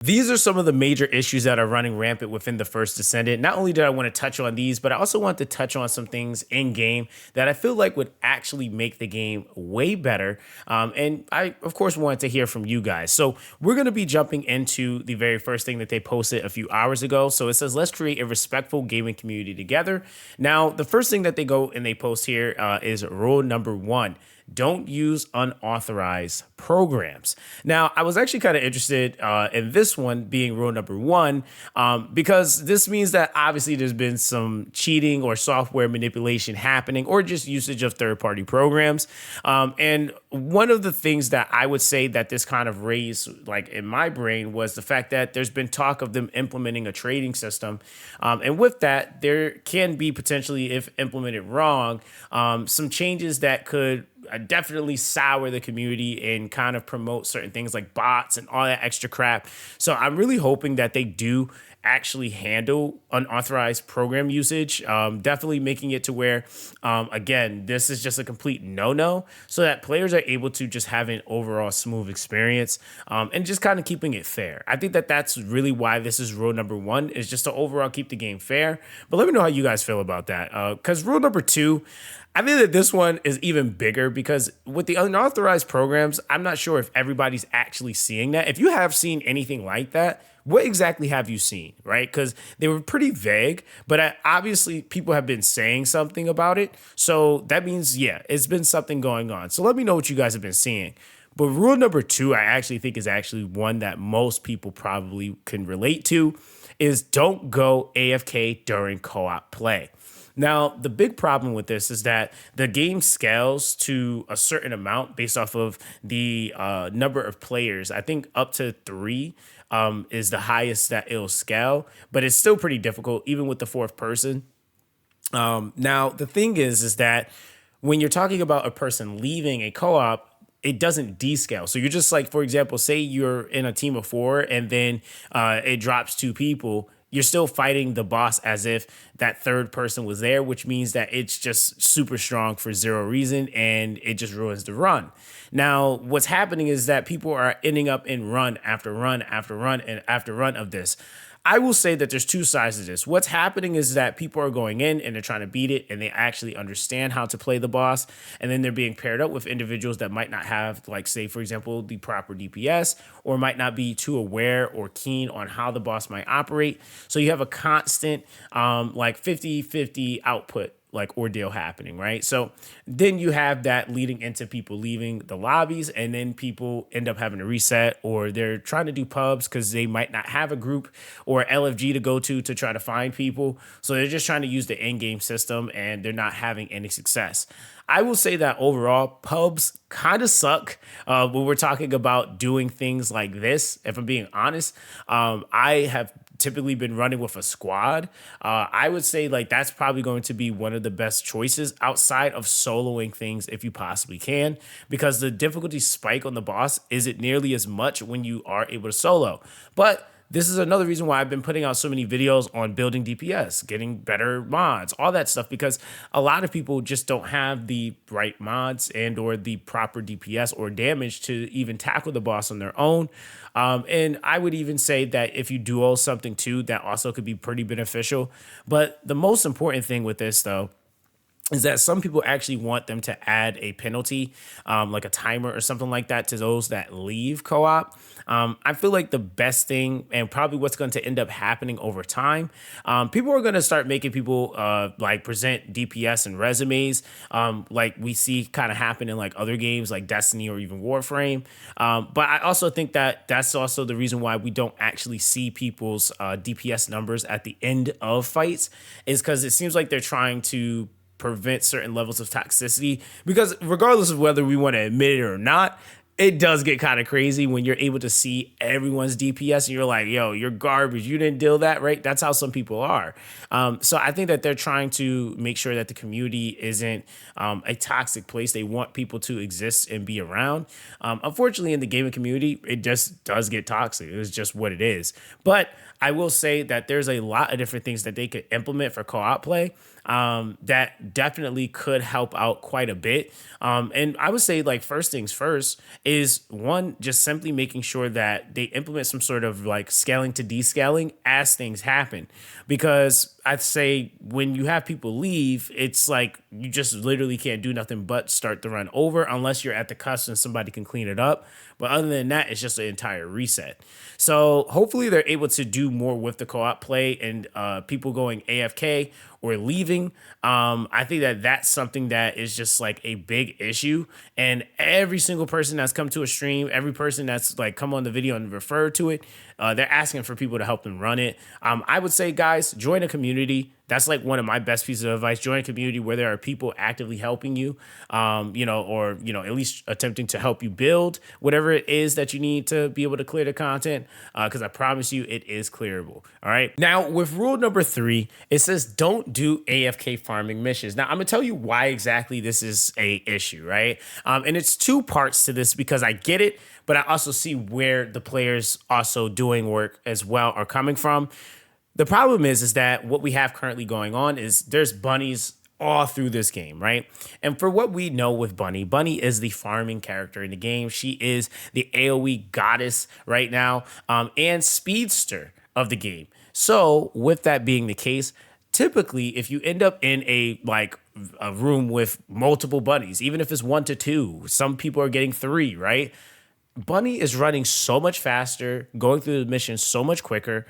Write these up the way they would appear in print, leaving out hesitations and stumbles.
these are some of the major issues that are running rampant within the First Descendant. Not only did I want to touch on these, but I also want to touch on some things in game that I feel like would actually make the game way better. And I, of course, wanted to hear from you guys. So we're going to be jumping into the very first thing that they posted a few hours ago. So it says, let's create a respectful gaming community together. Now, the first thing that they go and they post here is rule number 1. Don't use unauthorized programs. Now, I was actually kind of interested in this one being rule number 1 because this means that obviously there's been some cheating or software manipulation happening or just usage of third-party programs. And one of the things that I would say that this kind of raised like in my brain was the fact that there's been talk of them implementing a trading system. And with that, there can be potentially, if implemented wrong, some changes that could definitely sour the community and kind of promote certain things like bots and all that extra crap. So I'm really hoping that they do actually handle unauthorized program usage, definitely making it to where, again, this is just a complete no-no so that players are able to just have an overall smooth experience and just kind of keeping it fair. I think that that's really why this is rule number 1 is just to overall keep the game fair. But let me know how you guys feel about that because rule number 2, I think that this one is even bigger because with the unauthorized programs, I'm not sure if everybody's actually seeing that. If you have seen anything like that, what exactly have you seen, right? Because they were pretty vague, but obviously people have been saying something about it. So that means, yeah, it's been something going on. So let me know what you guys have been seeing. But rule number 2, I actually think is actually one that most people probably can relate to is don't go AFK during co-op play. Now, the big problem with this is that the game scales to a certain amount based off of the number of players. I think up to 3 is the highest that it'll scale, but it's still pretty difficult, even with the 4th person. Now, the thing is that when you're talking about a person leaving a co-op, it doesn't descale. So you're just like, for example, say you're in a team of 4 and then it drops 2 people. You're still fighting the boss as if that 3rd person was there, which means that it's just super strong for 0 reason and it just ruins the run. Now, what's happening is that people are ending up in run after run after run and after run of this. I will say that there's 2 sides to this. What's happening is that people are going in and they're trying to beat it and they actually understand how to play the boss. And then they're being paired up with individuals that might not have, like, say, for example, the proper DPS or might not be too aware or keen on how the boss might operate. So you have a constant like 50-50 output like ordeal happening, right? So then you have that leading into people leaving the lobbies and then people end up having to reset or they're trying to do pubs because they might not have a group or LFG to go to try to find people. So they're just trying to use the in-game system and they're not having any success. I will say that overall, pubs kind of suck when we're talking about doing things like this. If I'm being honest, I have typically been running with a squad. I would say like that's probably going to be one of the best choices outside of soloing things if you possibly can, because the difficulty spike on the boss isn't nearly as much when you are able to solo. But this is another reason why I've been putting out so many videos on building DPS, getting better mods, all that stuff, because a lot of people just don't have the right mods and or the proper DPS or damage to even tackle the boss on their own. And I would even say that if you duo something too, that also could be pretty beneficial. But the most important thing with this, though, is that some people actually want them to add a penalty, like a timer or something like that to those that leave co-op. I feel like the best thing and probably what's going to end up happening over time, people are going to start making people like present DPS and resumes like we see kind of happen in like other games like Destiny or even Warframe. But I also think that that's also the reason why we don't actually see people's DPS numbers at the end of fights, is because it seems like they're trying to prevent certain levels of toxicity, because regardless of whether we want to admit it or not, it does get kind of crazy when you're able to see everyone's DPS and you're like, yo, you're garbage. You didn't deal that, right? That's how some people are. So I think that they're trying to make sure that the community isn't a toxic place. They want people to exist and be around. Unfortunately, in the gaming community, it just does get toxic. It's just what it is. But I will say that there's a lot of different things that they could implement for co-op play that definitely could help out quite a bit. And I would say, like, first things first is one, just simply making sure that they implement some sort of like scaling to descaling as things happen. Because I'd say when you have people leave, it's like you just literally can't do nothing but start the run over unless you're at the cusp and somebody can clean it up. But other than that, it's just an entire reset. So hopefully they're able to do more with the co-op play and people going AFK or leaving. I think that that's something that is just like a big issue. And every single person that's come to a stream, every person that's like come on the video and referred to it, they're asking for people to help them run it. I would say, guys, join a community. That's like one of my best pieces of advice. Join a community where there are people actively helping you, or at least attempting to help you build whatever it is that you need to be able to clear the content. Because I promise you, it is clearable. All right. Now, with rule number 3, it says don't do AFK farming missions. Now, I'm gonna tell you why exactly this is a issue, right? And it's 2 parts to this because I get it, but I also see where the players also doing work as well are coming from. The problem is that what we have currently going on is there's bunnies all through this game, right? And for what we know with Bunny, Bunny is the farming character in the game. She is the AoE goddess right now, and speedster of the game. So with that being the case, typically if you end up in a room with multiple bunnies, even if it's 1 to 2, some people are getting 3, right? Bunny is running so much faster, going through the mission so much quicker.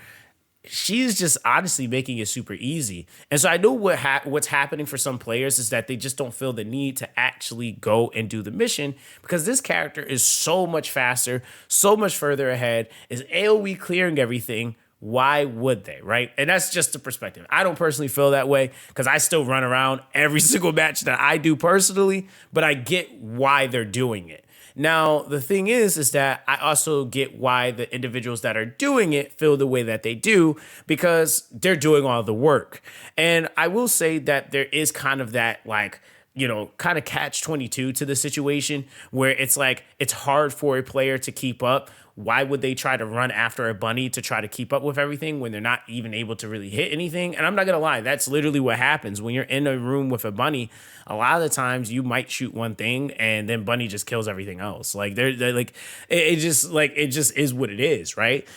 She's just honestly making it super easy. And so I know what's happening for some players is that they just don't feel the need to actually go and do the mission because this character is so much faster, so much further ahead, is AoE clearing everything. Why would they, right? And that's just the perspective. I don't personally feel that way because I still run around every single match that I do personally, but I get why they're doing it. Now, the thing is that I also get why the individuals that are doing it feel the way that they do because they're doing all the work. And I will say that there is kind of that kind of catch-22 to the situation where it's like it's hard for a player to keep up. Why would they try to run after a bunny to try to keep up with everything when they're not even able to really hit anything? And I'm not going to lie, that's literally what happens. When you're in a room with a bunny, a lot of the times you might shoot one thing and then bunny just kills everything else. Like they're like, it just is what it is, right?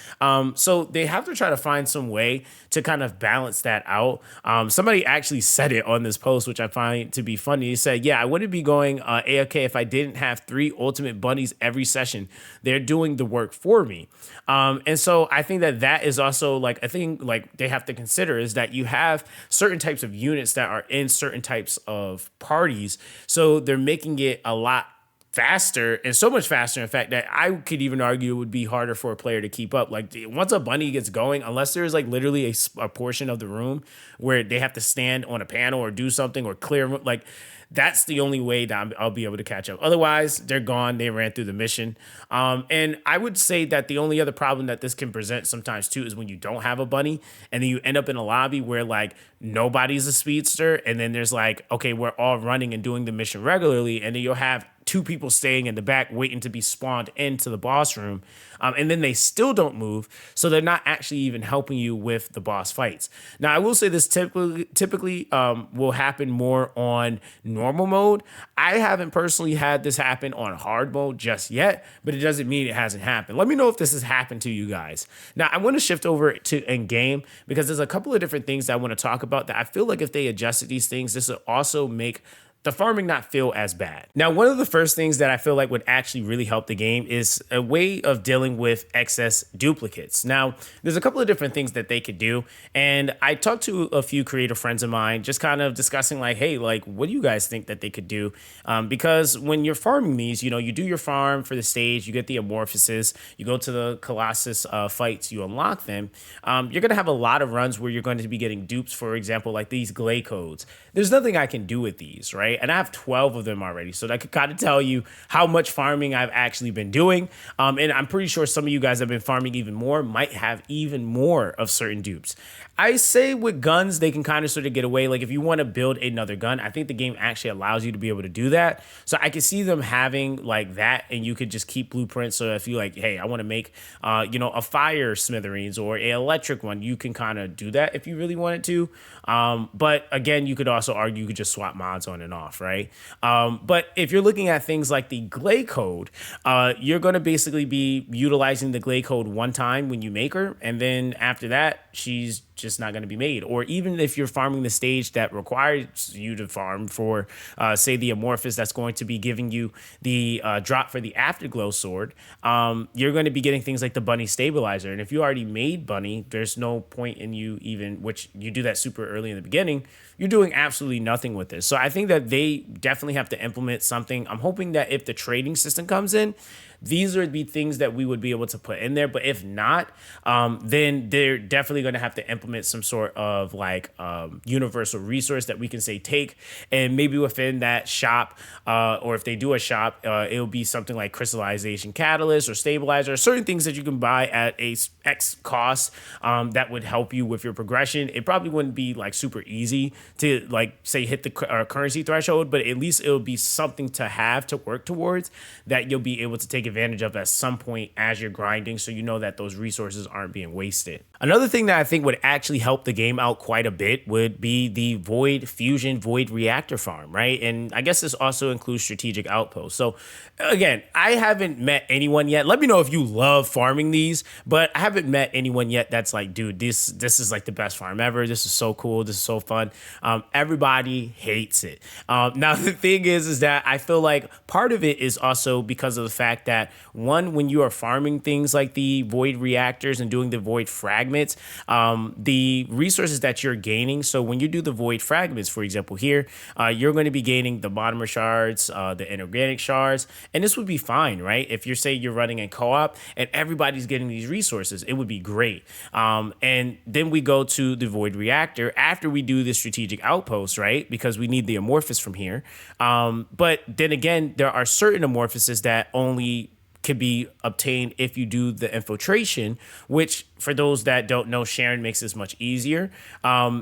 So they have to try to find some way to kind of balance that out. Somebody actually said it on this post, which I find to be funny. He said, yeah, I wouldn't be going AFK if I didn't have 3 ultimate bunnies every session. They're doing the work for me. And so I think that is also a thing they have to consider is that you have certain types of units that are in certain types of parties. So they're making it a lot faster and so much faster, in fact, that I could even argue it would be harder for a player to keep up. Like once a bunny gets going, unless there's literally a portion of the room where they have to stand on a panel or do something or clear, that's the only way that I'll be able to catch up. Otherwise, they're gone. They ran through the mission. And I would say that the only other problem that this can present sometimes too is when you don't have a bunny and then you end up in a lobby where nobody's a speedster. And then there's okay, we're all running and doing the mission regularly. And then you'll have 2 people staying in the back waiting to be spawned into the boss room. And then they still don't move. So they're not actually even helping you with the boss fights. Now, I will say this typically will happen more on normal mode. I haven't personally had this happen on hard mode just yet, but it doesn't mean it hasn't happened. Let me know if this has happened to you guys. Now, I want to shift over to in-game because there's a couple of different things that I want to talk about that I feel like if they adjusted these things, this would also make the farming not feel as bad. Now, one of the first things that I feel like would actually really help the game is a way of dealing with excess duplicates. Now, there's a couple of different things that they could do. And I talked to a few creative friends of mine, just kind of discussing hey, what do you guys think that they could do? Because when you're farming these, you do your farm for the stage, you get the amorphoses, you go to the Colossus fights, you unlock them. You're gonna have a lot of runs where you're going to be getting dupes, for example, like these Glay codes. There's nothing I can do with these, right? And I have 12 of them already. So that could kind of tell you how much farming I've actually been doing. And I'm pretty sure some of you guys have been farming even more, might have even more of certain dupes. I say with guns, they can kind of sort of get away. If you want to build another gun, I think the game actually allows you to be able to do that. So I can see them having that, and you could just keep blueprints. So if you hey, I want to make, a fire smithereens or an electric one, you can kind of do that if you really wanted to. But again, you could also argue you could just swap mods on and off. off, right? But if you're looking at things like the Glay code, you're going to basically be utilizing the Glay code one time when you make her, and then after that, she's just not going to be made. Or even if you're farming the stage that requires you to farm for, say, the Amorphous that's going to be giving you the drop for the Afterglow sword, you're going to be getting things like the Bunny Stabilizer. And if you already made Bunny, there's no point in you even, which you do that super early in the beginning, you're doing absolutely nothing with this. So I think that they definitely have to implement something. I'm hoping that if the trading system comes in, these would be things that we would be able to put in there. But if not, then they're definitely going to have to implement some sort of like universal resource that we can say take, and maybe within that shop, or if they do a shop, it'll be something like crystallization catalyst or stabilizer, certain things that you can buy at a X cost that would help you with your progression. It probably wouldn't be like super easy to like say hit the currency threshold, but at least it'll be something to have to work towards that you'll be able to take advantage of at some point as you're grinding, so you know that those resources aren't being wasted. Another thing that I think would actually help the game out quite a bit would be the Void Fusion Void Reactor farm, right? And I guess this also includes strategic outposts. So again, I haven't met anyone yet. Let me know if you love farming these, but I haven't met anyone yet that's like, dude, this is like the best farm ever. This is so cool. This is so fun. Everybody hates it. Now the thing is that I feel like part of it is also because of the fact that one, when you are farming things like the void reactors and doing the void fragments, the resources that you're gaining. So when you do the void fragments, for example, here, you're going to be gaining the monomer shards, the inorganic shards, and this would be fine, right? If you're saying you're running in co-op and everybody's getting these resources, it would be great. And then we go to the void reactor after we do the strategic outpost, right? Because we need the amorphous from here. But then again, there are certain amorphouses that only can be obtained if you do the infiltration, which for those that don't know, Sharon makes this much easier.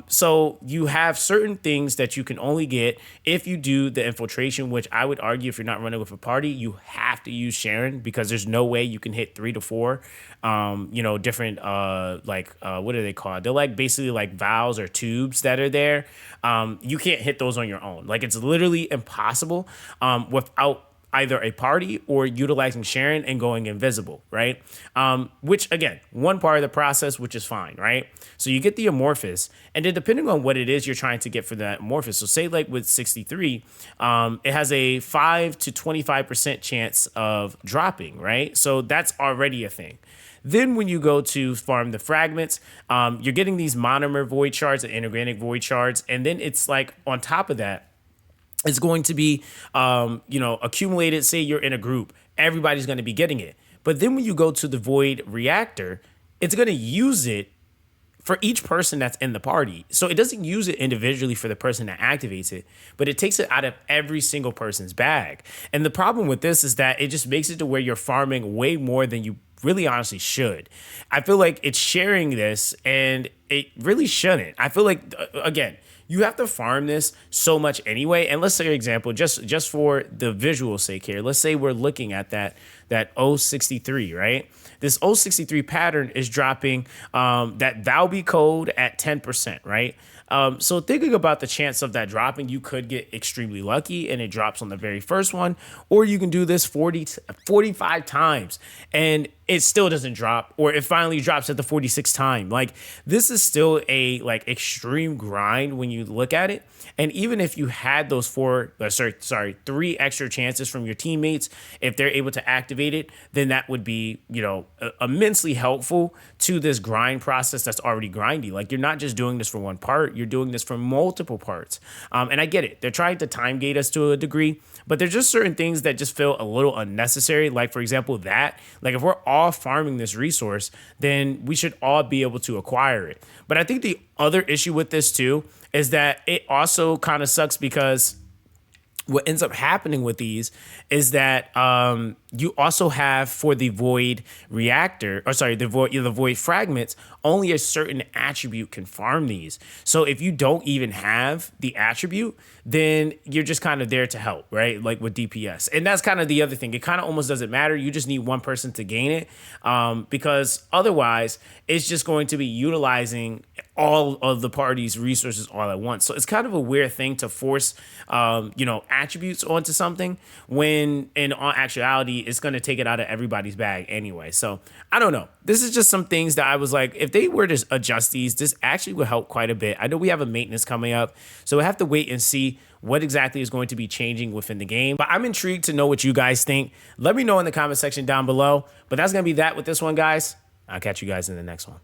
So you have certain things that you can only get if you do the infiltration, which I would argue if you're not running with a party, you have to use Sharon because there's no way you can hit 3 to 4, different, what are they called? They're like basically like valves or tubes that are there. You can't hit those on your own. Like it's literally impossible without either a party or utilizing Sharon and going invisible, right? Which again, one part of the process, which is fine, right? So you get the amorphous, and then depending on what it is you're trying to get for that amorphous, so say like with 63, it has a 5 to 25% chance of dropping, right? So that's already a thing. Then when you go to farm the fragments, you're getting these monomer void shards and inorganic void shards, and then it's like on top of that, it's going to be, accumulated. Say you're in a group, everybody's going to be getting it. But then when you go to the void reactor, it's going to use it for each person that's in the party. So it doesn't use it individually for the person that activates it, but it takes it out of every single person's bag. And the problem with this is that it just makes it to where you're farming way more than you really honestly should. I feel like it's sharing this and it really shouldn't. I feel like, again, you have to farm this so much anyway. And let's say, for example, just for the visual sake here, let's say we're looking at that 063, right? This 063 pattern is dropping that Valby code at 10%, right? So thinking about the chance of that dropping, you could get extremely lucky and it drops on the very first one, or you can do this 45 times and it still doesn't drop, or it finally drops at the 46th time. Like this is still a like extreme grind when you look at it. And even if you had those 3 extra chances from your teammates, if they're able to activate it, then that would be, immensely helpful to this grind process that's already grindy. Like you're not just doing this for one part, you're doing this for multiple parts. And I get it. They're trying to time gate us to a degree, but there's just certain things that just feel a little unnecessary. Like for example, if we're all farming this resource, then we should all be able to acquire it. But I think the other issue with this too is that it also kind of sucks because what ends up happening with these is that you also have for the void reactor, or sorry, the void fragments, only a certain attribute can farm these. So if you don't even have the attribute, then you're just kind of there to help, right? Like with DPS. And that's kind of the other thing. It kind of almost doesn't matter. You just need one person to gain it, because otherwise it's just going to be utilizing all of the party's resources all at once. So it's kind of a weird thing to force, attributes onto something when in all actuality, it's going to take it out of everybody's bag anyway. So I don't know. This is just some things that I was like, if they were to adjust these, this actually would help quite a bit. I know we have a maintenance coming up, so we have to wait and see what exactly is going to be changing within the game. But I'm intrigued to know what you guys think. Let me know in the comment section down below. But that's going to be that with this one, guys. I'll catch you guys in the next one.